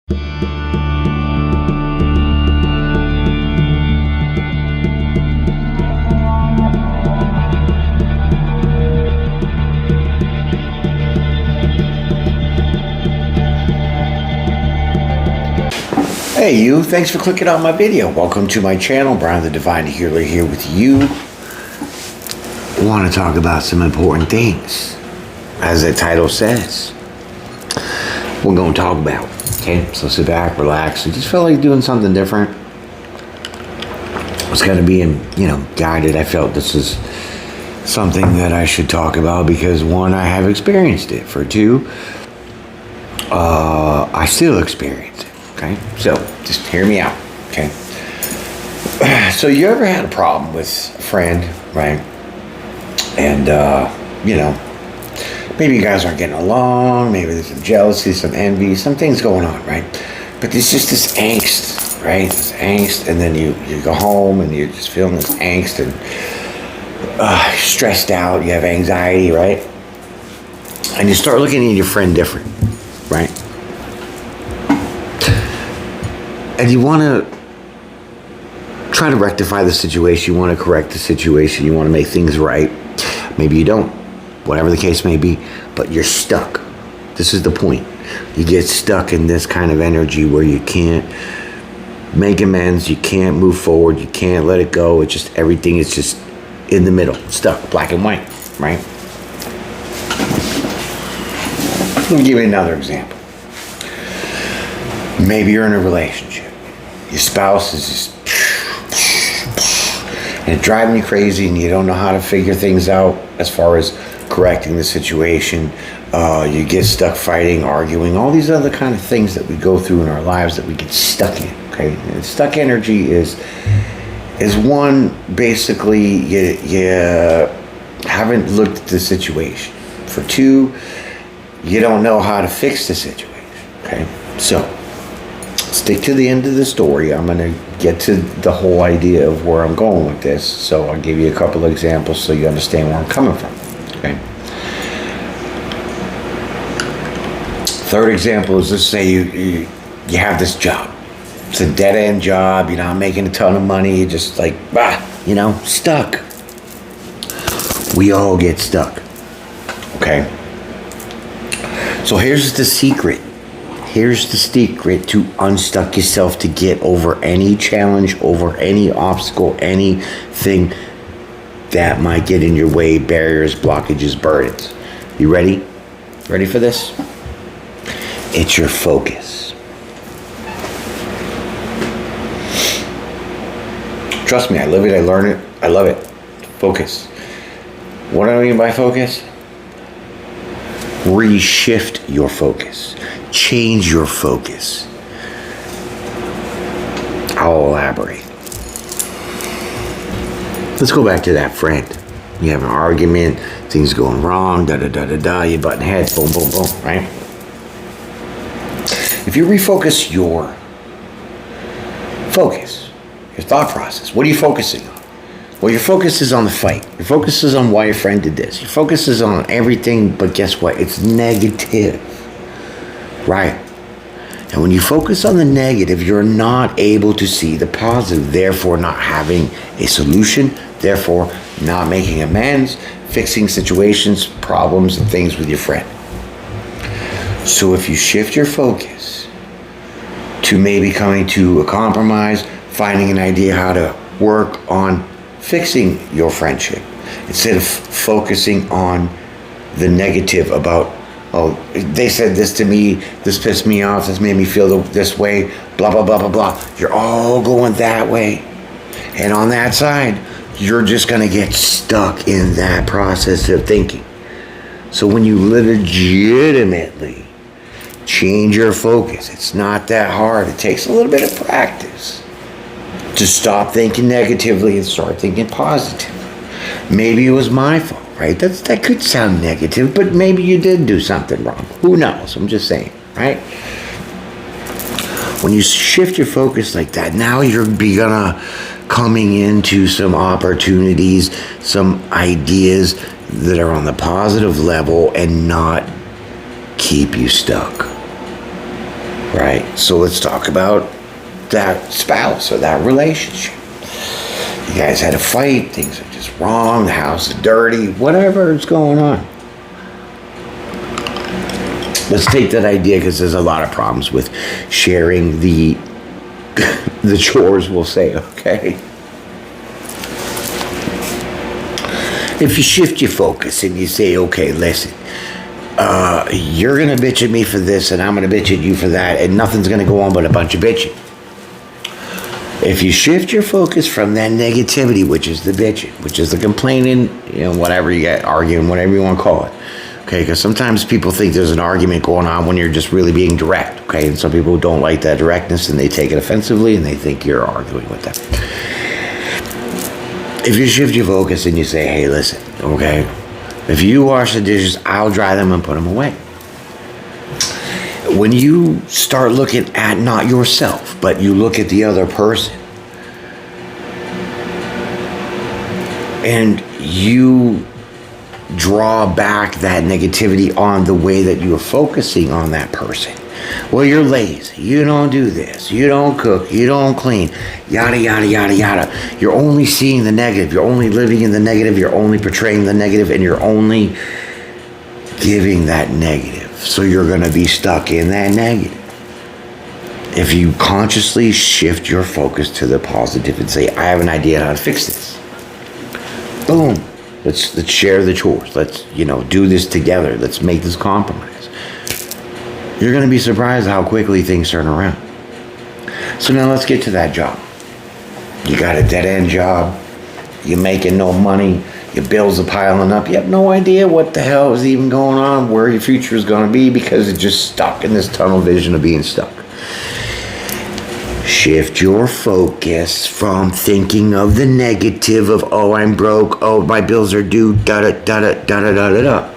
Hey you, thanks for clicking on my video. Welcome to my channel, Brian the Divine Healer here with you. I want to talk about some important things. As the title says, we're going to talk about, okay? So sit back, relax, and just feel like doing something different. It's going to be, guided. I felt this is something that I should talk about because one, I have experienced it. For two, I still experience it. Okay, so just hear me out, okay? So you ever had a problem with a friend, right? And, maybe you guys aren't getting along, maybe there's some jealousy, some envy, some things going on, right? But there's just this angst, right? This angst, and then you go home and you're just feeling this angst and stressed out, you have anxiety, right? And you start looking at your friend different, right? And you want to try to rectify the situation. You want to correct the situation. You want to make things right. Maybe you don't. Whatever the case may be. But you're stuck. This is the point. You get stuck in this kind of energy where you can't make amends. You can't move forward. You can't let it go. It's just everything is just in the middle. Stuck. Black and white. Right? Let me give you another example. Maybe you're in a relationship. Your spouse is just, and it's driving you crazy and you don't know how to figure things out as far as correcting the situation. You get stuck fighting, arguing, all these other kind of things that we go through in our lives that we get stuck in, okay? And stuck energy is one, basically, you haven't looked at the situation. For two, you don't know how to fix the situation, okay? So, stick to the end of the story. I'm going to get to the whole idea of where I'm going with this. So I'll give you a couple of examples so you understand where I'm coming from. Okay. Third example is, let's say you have this job. It's a dead-end job. You're not making a ton of money. You're just like, stuck. We all get stuck. Okay. So here's the secret. Here's the secret to unstuck yourself, to get over any challenge, over any obstacle, anything that might get in your way, barriers, blockages, burdens. You ready? Ready for this? It's your focus. Trust me, I live it, I learn it, I love it. Focus. What do I mean by focus? Reshift your focus. Change your focus. I'll elaborate. Let's go back to that friend. You have an argument, things going wrong, you button heads, boom, boom, boom, right? If you refocus your thought process, what are you focusing on? Well, your focus is on the fight. Your focus is on why your friend did this. Your focus is on everything, but guess what? It's negative. Right. And when you focus on the negative, you're not able to see the positive, therefore not having a solution, therefore not making amends, fixing situations, problems, and things with your friend. So if you shift your focus to maybe coming to a compromise, finding an idea how to work on fixing your friendship, instead of focusing on the negative about, oh, they said this to me, this pissed me off, this made me feel this way, blah, blah, blah, blah, blah. You're all going that way. And on that side, you're just going to get stuck in that process of thinking. So when you legitimately change your focus, it's not that hard. It takes a little bit of practice to stop thinking negatively and start thinking positive. Maybe it was my fault, right? That could sound negative, but maybe you did do something wrong. Who knows? I'm just saying, right? When you shift your focus like that, now you're gonna coming into some opportunities, some ideas that are on the positive level and not keep you stuck. right? So let's talk about that spouse or that relationship. You guys had a fight, things are just wrong, the house is dirty, whatever is going on. Let's take that idea, because there's a lot of problems with sharing the the chores, we'll say, okay? If you shift your focus and you say, okay, listen, you're going to bitch at me for this and I'm going to bitch at you for that, and nothing's going to go on but a bunch of bitching. If you shift your focus from that negativity, which is the bitching, which is the complaining, whatever you get, arguing, whatever you want to call it, okay? Because sometimes people think there's an argument going on when you're just really being direct, okay? And some people don't like that directness and they take it offensively and they think you're arguing with them. If you shift your focus and you say, hey, listen, okay, if you wash the dishes, I'll dry them and put them away. When you start looking at not yourself, but you look at the other person, and you draw back that negativity on the way that you're focusing on that person. Well, you're lazy. You don't do this. You don't cook. You don't clean. Yada, yada, yada, yada. You're only seeing the negative. You're only living in the negative. You're only portraying the negative, and you're only giving that negative. So you're going to be stuck in that negative. If you consciously shift your focus to the positive and say, I have an idea how to fix this. Boom. Let's share the chores. Let's, do this together. Let's make this compromise. You're going to be surprised how quickly things turn around. So now let's get to that job. You got a dead-end job. You're making no money. Your bills are piling up. You have no idea what the hell is even going on, where your future is going to be, because it's just stuck in this tunnel vision of being stuck. Shift your focus from thinking of the negative of, oh, I'm broke, oh, my bills are due, da-da-da-da-da-da-da-da.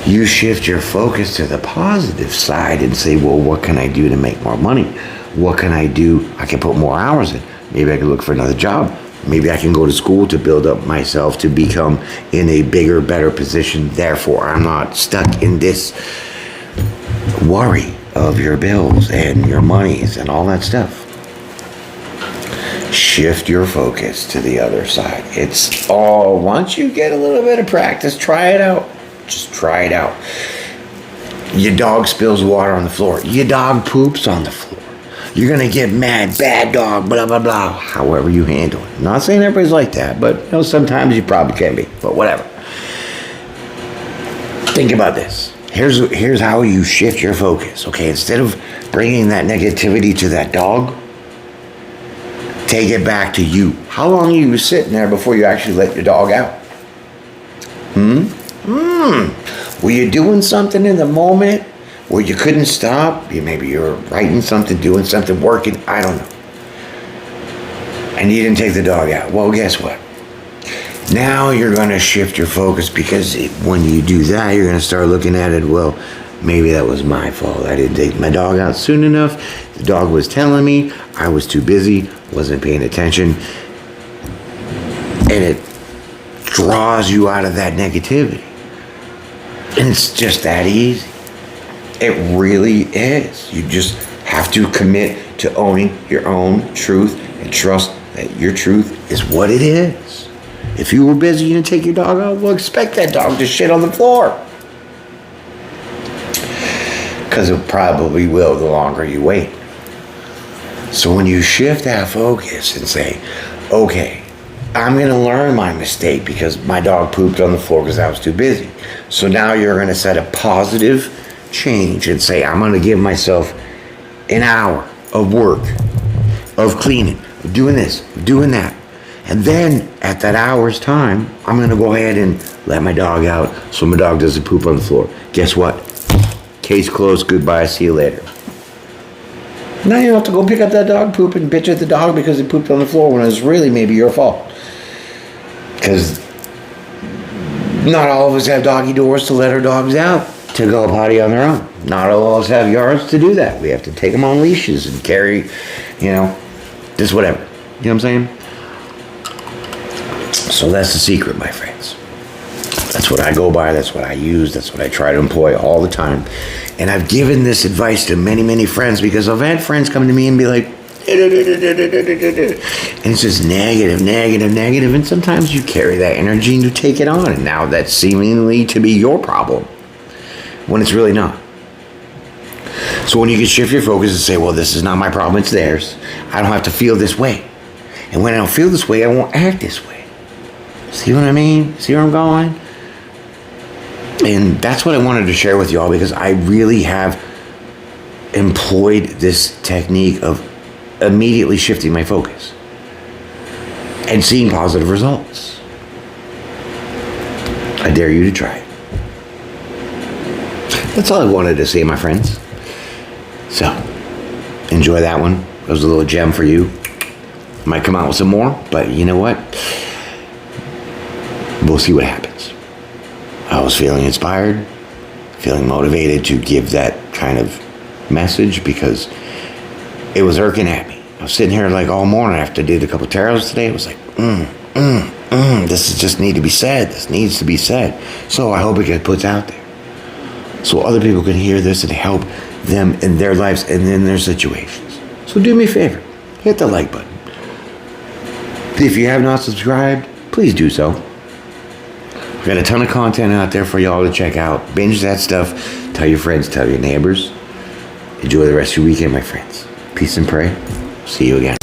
You shift your focus to the positive side and say, well, what can I do to make more money? What can I do? I can put more hours in. Maybe I can look for another job. Maybe I can go to school to build up myself to become in a bigger, better position. Therefore, I'm not stuck in this worry of your bills and your monies and all that stuff. Shift your focus to the other side. It's all, once you get a little bit of practice, try it out. Just try it out. Your dog spills water on the floor. Your dog poops on the floor. You're going to get mad, bad dog, blah, blah, blah. However you handle it. I'm not saying everybody's like that, but sometimes you probably can be, but whatever. Think about this. Here's how you shift your focus, okay? Instead of bringing that negativity to that dog, take it back to you. How long are you sitting there before you actually let your dog out? Were you doing something in the moment where you couldn't stop? Maybe you were writing something, doing something, working, I don't know. And you didn't take the dog out. Well, guess what? Now you're going to shift your focus, because when you do that, you're going to start looking at it, well, maybe that was my fault. I didn't take my dog out soon enough. The dog was telling me I was too busy, wasn't paying attention. And it draws you out of that negativity. And it's just that easy. It really is. You just have to commit to owning your own truth and trust that your truth is what it is. If you were busy and take your dog out, well, expect that dog to shit on the floor. Because it probably will the longer you wait. So when you shift that focus and say, okay, I'm going to learn my mistake because my dog pooped on the floor because I was too busy. So now you're going to set a positive change and say, I'm going to give myself an hour of work, of cleaning, of doing this, of doing that. And then at that hour's time, I'm going to go ahead and let my dog out so my dog doesn't poop on the floor. Guess what? Case closed. Goodbye. See you later. Now you don't have to go pick up that dog poop and bitch at the dog because it pooped on the floor when it was really maybe your fault. Because not all of us have doggy doors to let our dogs out to go potty on their own. Not all of us have yards to do that. We have to take them on leashes and carry, just whatever. You know what I'm saying? So that's the secret, my friends. That's what I go by. That's what I use. That's what I try to employ all the time. And I've given this advice to many, many friends because I've had friends come to me and be like, and it's just negative, negative, negative. And sometimes you carry that energy and you take it on. And now that's seemingly to be your problem when it's really not. So when you can shift your focus and say, well, this is not my problem, it's theirs. I don't have to feel this way. And when I don't feel this way, I won't act this way. See what I mean? See where I'm going? And that's what I wanted to share with y'all because I really have employed this technique of immediately shifting my focus and seeing positive results. I dare you to try it. That's all I wanted to say, my friends. So, enjoy that one. It was a little gem for you. Might come out with some more, but you know what? We'll see what happens. I was feeling inspired, feeling motivated to give that kind of message because it was irking at me. I was sitting here like all morning after I did a couple tarots today. It was like, this is just need to be said. This needs to be said. So I hope it gets put out there so other people can hear this and help them in their lives and in their situations. So do me a favor, hit the like button. If you have not subscribed, please do so. We've got a ton of content out there for y'all to check out. Binge that stuff. Tell your friends, tell your neighbors. Enjoy the rest of your weekend, my friends. Peace and pray. See you again.